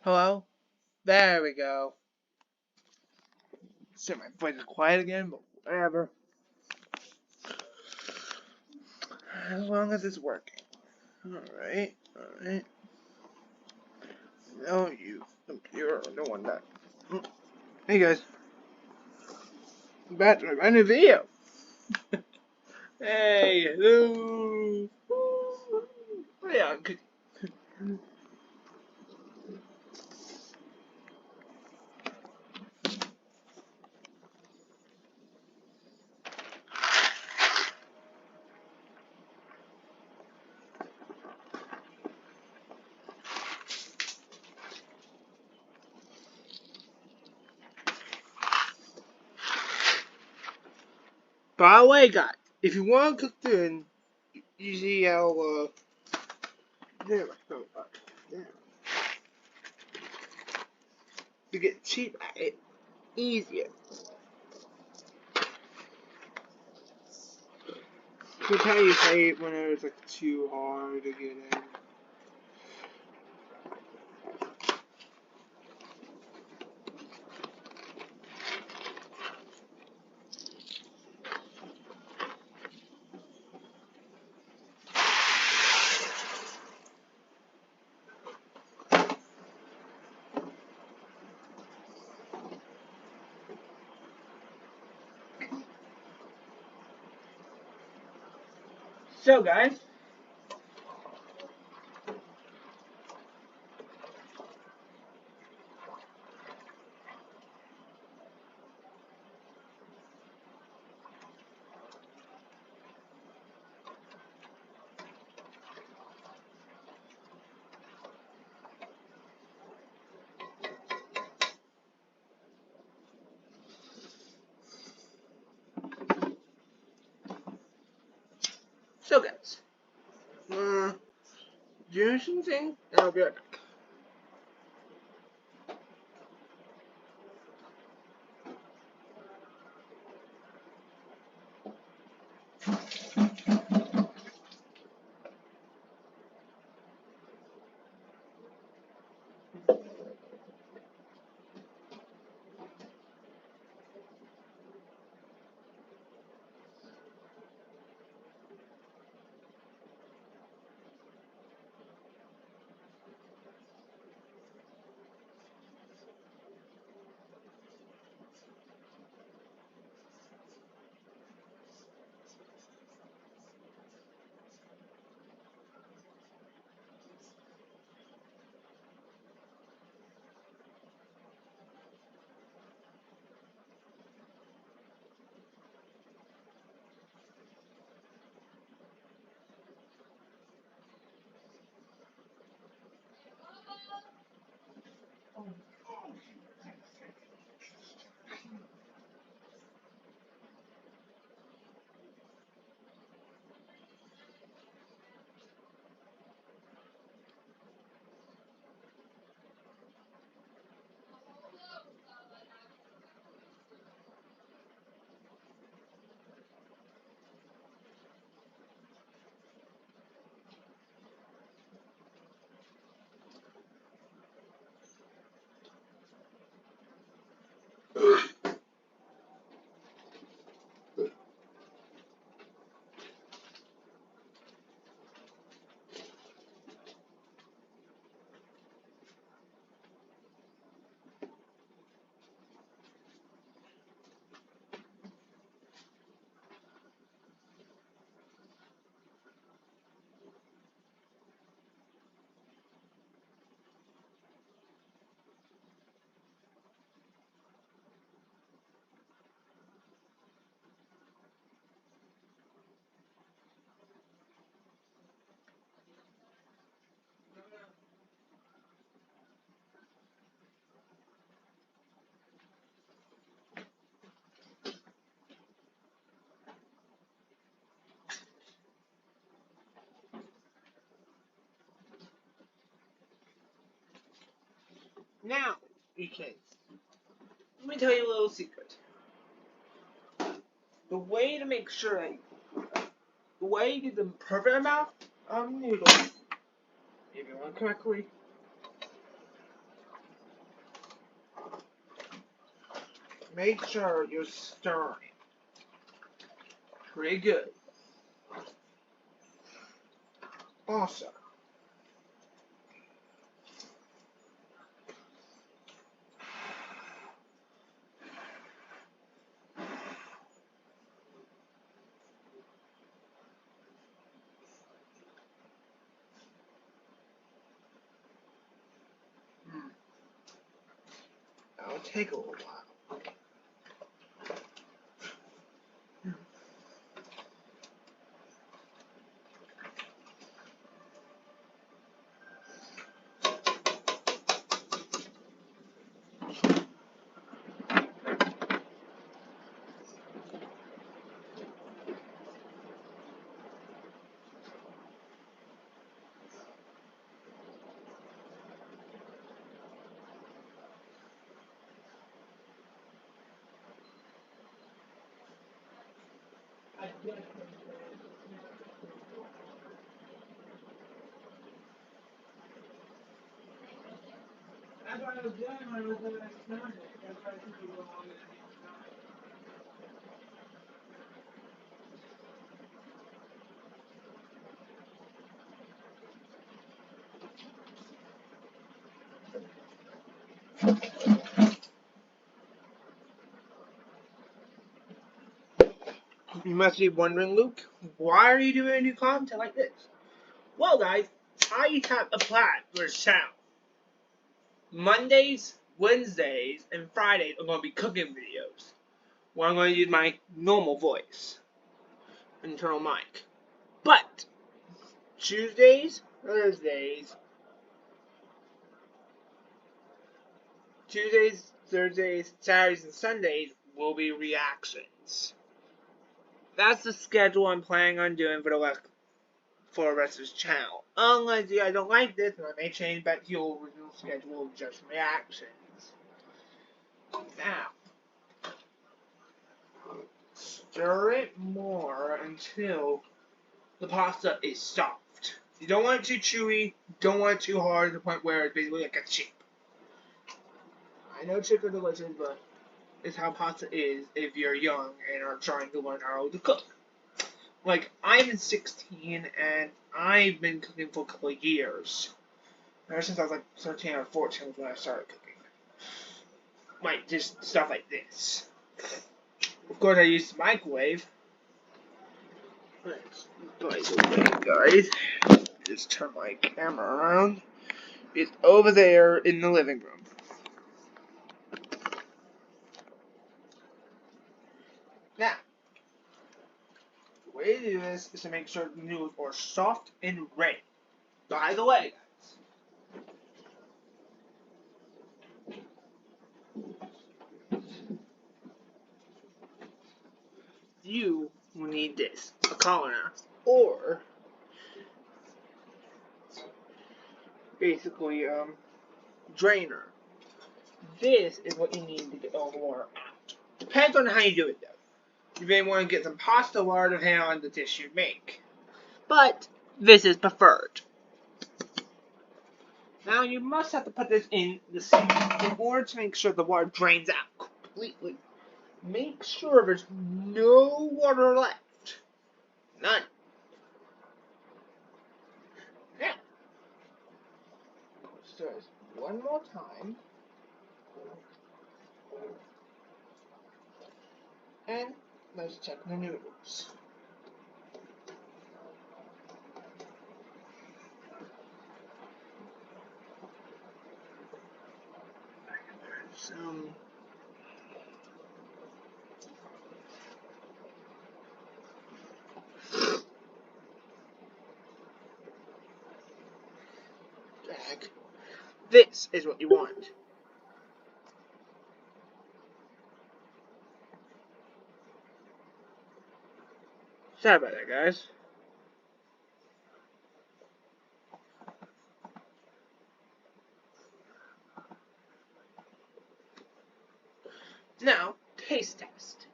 Hello? There we go. Sorry, my voice is quiet again, but whatever. As long as it's working. Alright, alright. No, you computer, no one that. Hey guys. Back to my new video. Hey, hello. Yeah, by the way, guys, if you want to cook dinner, you see how, there we go. There. To get cheap at it, easier. That's how you say it when it's like too hard to get in. So guys, do something, and I'll be right back. Now, okay, let me tell you a little secret. The way to make sure the way you get the perfect amount of noodles, if you want correctly, make sure you're stirring. Pretty good. Also, that'll take a little while. That's what I was doing when I was doing that experiment. That's why I took a little longer than you must be wondering, Luke, why are you doing new content like this? Well, guys, I have a plan for this channel. Mondays, Wednesdays, and Fridays are going to be cooking videos, where I'm going to use my normal voice, internal mic. But Tuesdays, Thursdays, Saturdays, and Sundays will be reactions. That's the schedule I'm planning on doing for the rest of this channel. Unless you guys don't like this, I may change back to your original schedule of just reactions. Now, stir it more until the pasta is soft. You don't want it too chewy, don't want it too hard to the point where it's basically like a chip. I know chips are delicious, but it's how pasta is if you're young and are trying to learn how to cook. Like, I'm 16 and I've been cooking for a couple of years. Ever since I was like 13 or 14 was when I started cooking. Like, just stuff like this. Of course, I used the microwave. By the way, guys, just turn my camera around. It's over there in the living room. Now, the way to do this is to make sure the noodles are soft and ready. By the way, guys, you will need this, a colander, or basically drainer. This is what you need to get all the water out. Depends on how you do it though. You may want to get some pasta water depending on the dish you make. But this is preferred. Now you must have to put this in the sink in order to make sure the water drains out completely. Make sure there's no water left. None. Now, stir this one more time. And let's check the noodles. Some bag. This is what you want. Sorry about that, guys. Now, taste test.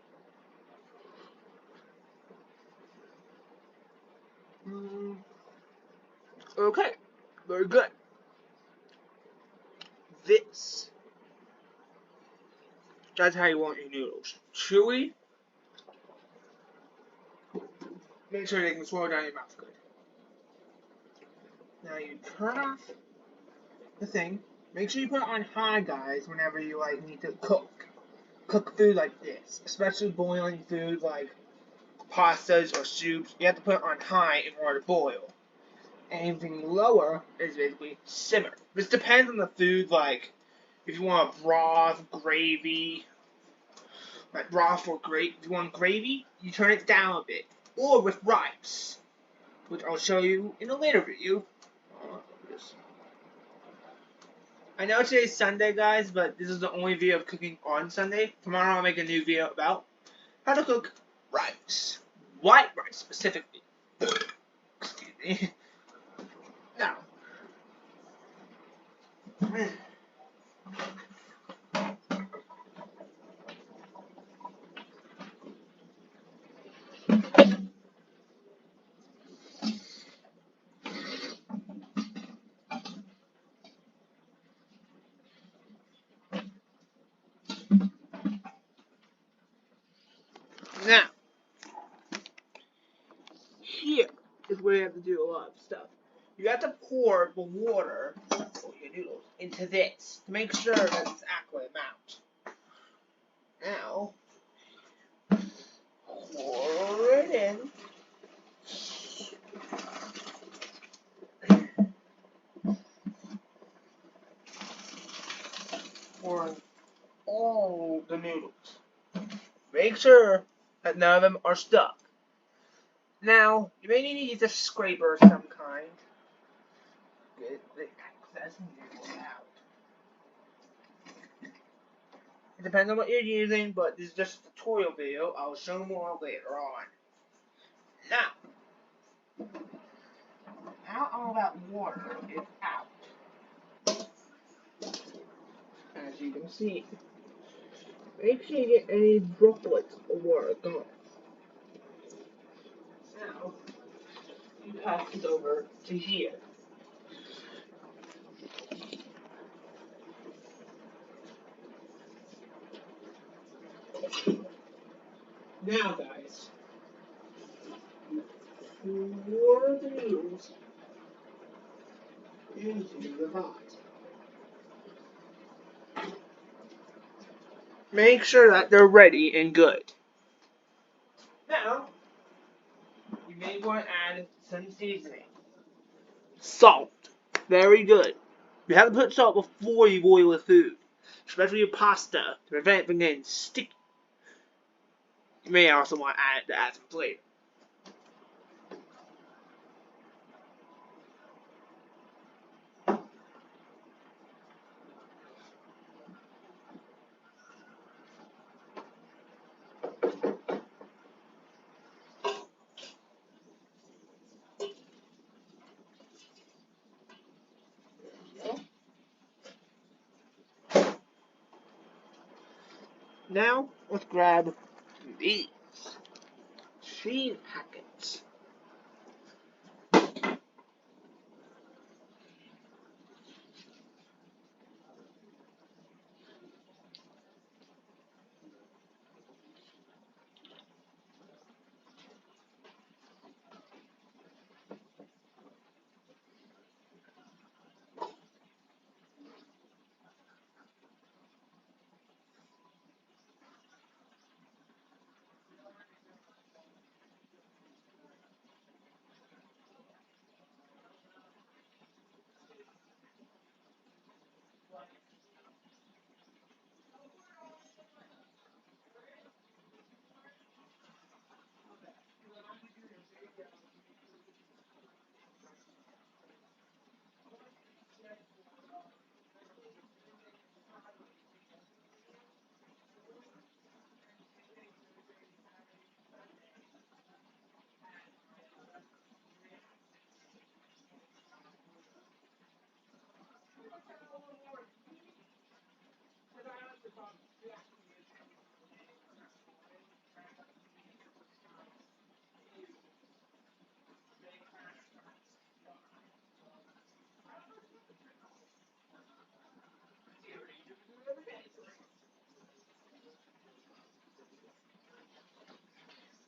Okay, very good. This That's how you want your noodles. Chewy. Make sure they can swallow down your mouth good. Now you turn off the thing. Make sure you put it on high, guys, whenever you need to cook food like this, especially boiling food like pastas or soups. You have to put it on high in order to boil. Anything lower is basically simmer. This depends on the food, like if you want a broth, gravy, like broth or gravy. If you want gravy, you turn it down a bit. Or with rice, which I'll show you in a later video. I know today's Sunday, guys, but this is the only video of cooking on Sunday. Tomorrow I'll make a new video about how to cook rice. White rice, specifically. Excuse me. Now. Now. Here is where you have to do a lot of stuff. You have to pour the water, or your noodles, into this to make sure that it's accurate amount. Now, pour it in. Pour all the noodles. Make sure that none of them are stuck. Now, you may need to use a scraper of some kind. It depends on what you're using, but this is just a tutorial video. I'll show more later on. Now all that water is out. As you can see. Make sure you get any droplets of water gone. Now, you pass this over to here. Now, guys, pour the noodles into the pot. Make sure that they're ready and good. Now, you may want to add some seasoning. Salt. Very good. You have to put salt before you boil the food, especially your pasta, to prevent it from getting sticky. You may also want to add some flavor. Now, let's grab these cheese packets.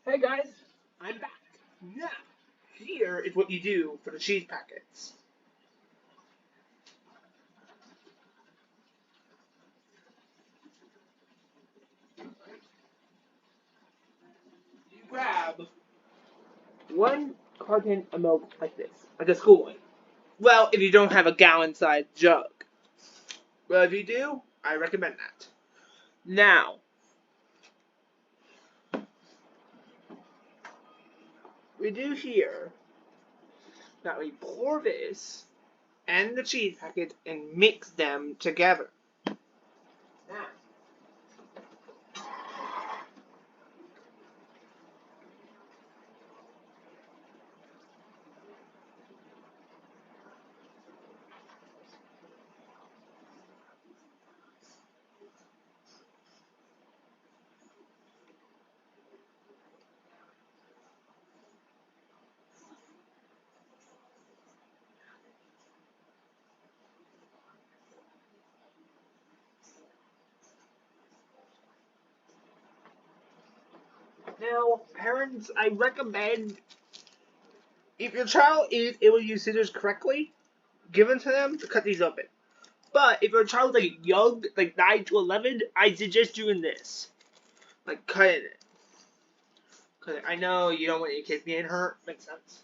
Hey guys, I'm back. Now, here is what you do for the cheese packets. You grab one carton of milk like this, like a school one. Well, if you don't have a gallon-sized jug. Well, if you do, I recommend that. Now, we do here that we pour this and the cheese packet and mix them together. Now, parents, I recommend if your child is able to use scissors correctly, give them to them to cut these open. But if your child's like young, like 9 to 11, I suggest doing this. Like cutting it. Cause I know you don't want your kids being hurt. Makes sense.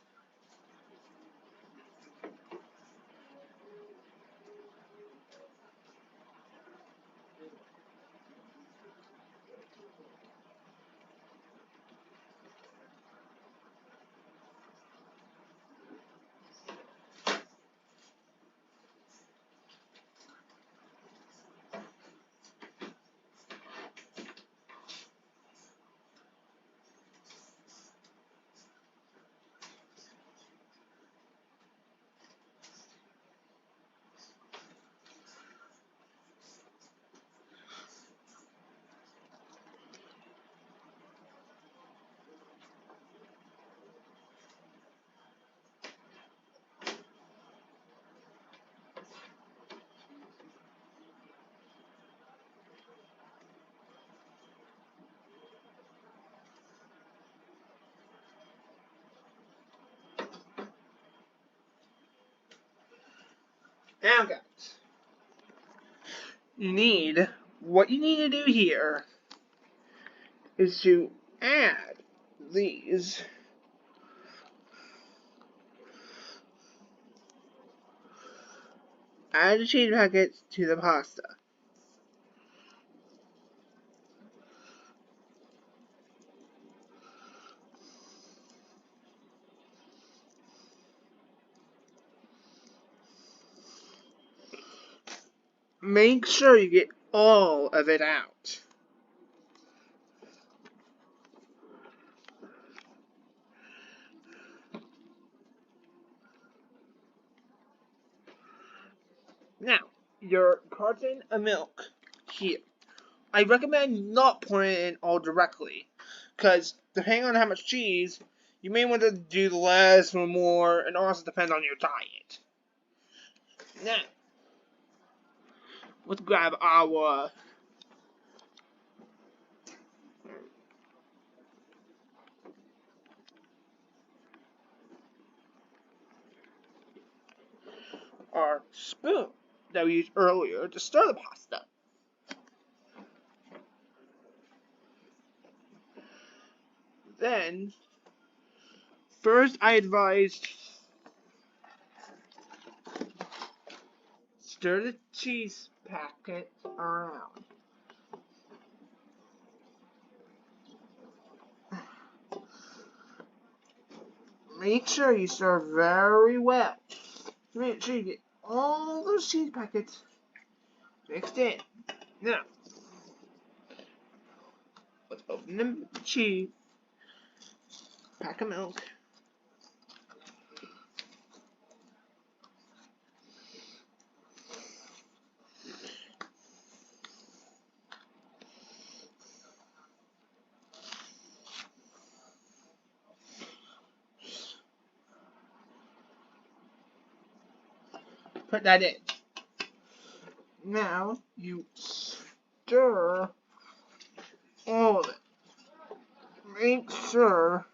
Now, guys, what you need to do here is to add these add the cheese packets to the pasta. Make sure you get all of it out. Now, your carton of milk here. I recommend not pouring it in all directly, because depending on how much cheese, you may want to do less or more, and also depend on your diet. Now, let's grab our spoon that we used earlier to stir the pasta. Then, first I advised stir the cheese packet around. Make sure you stir very well. Make sure you get all those cheese packets mixed in. Now, let's open the cheese, pack of milk. Put that in. Now you stir all of it. make sure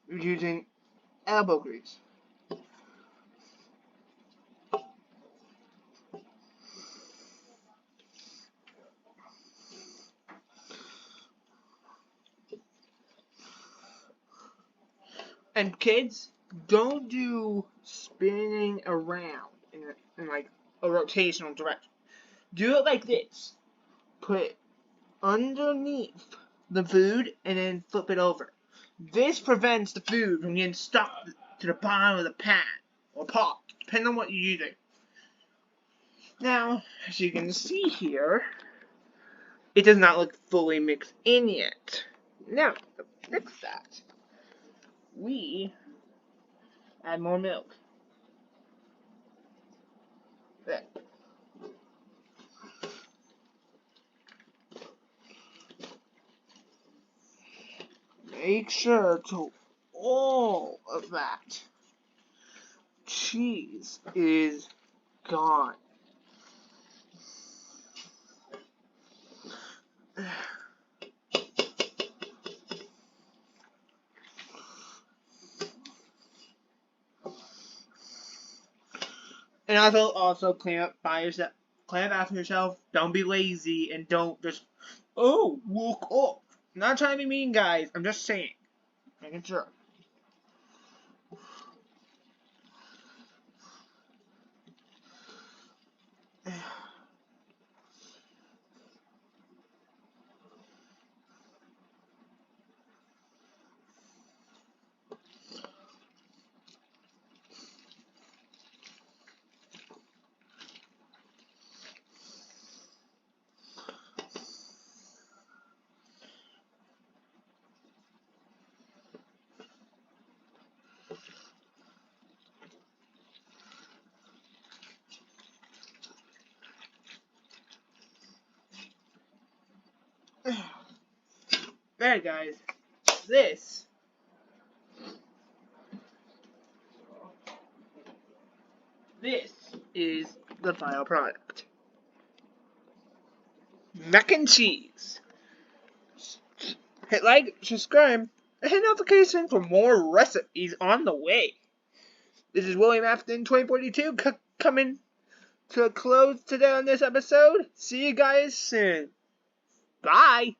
you're using elbow grease. And kids, don't do spinning around in like a rotational direction. Do it like this. Put it underneath the food and then flip it over. This prevents the food from getting stuck to the bottom of the pan or pot, depending on what you're using. Now, as you can see here, it does not look fully mixed in yet. Now, to fix that, we add more milk. There. Make sure to all of that cheese is gone. And also clean up by yourself. Clean up after yourself. Don't be lazy and don't just, oh, woke up. I'm not trying to be mean, guys. I'm just saying. Making sure. There, guys. This is the final product. Mac and cheese. Hit like, subscribe, and hit notification for more recipes on the way. This is William Afton 2042 coming to a close today on this episode. See you guys soon. Bye.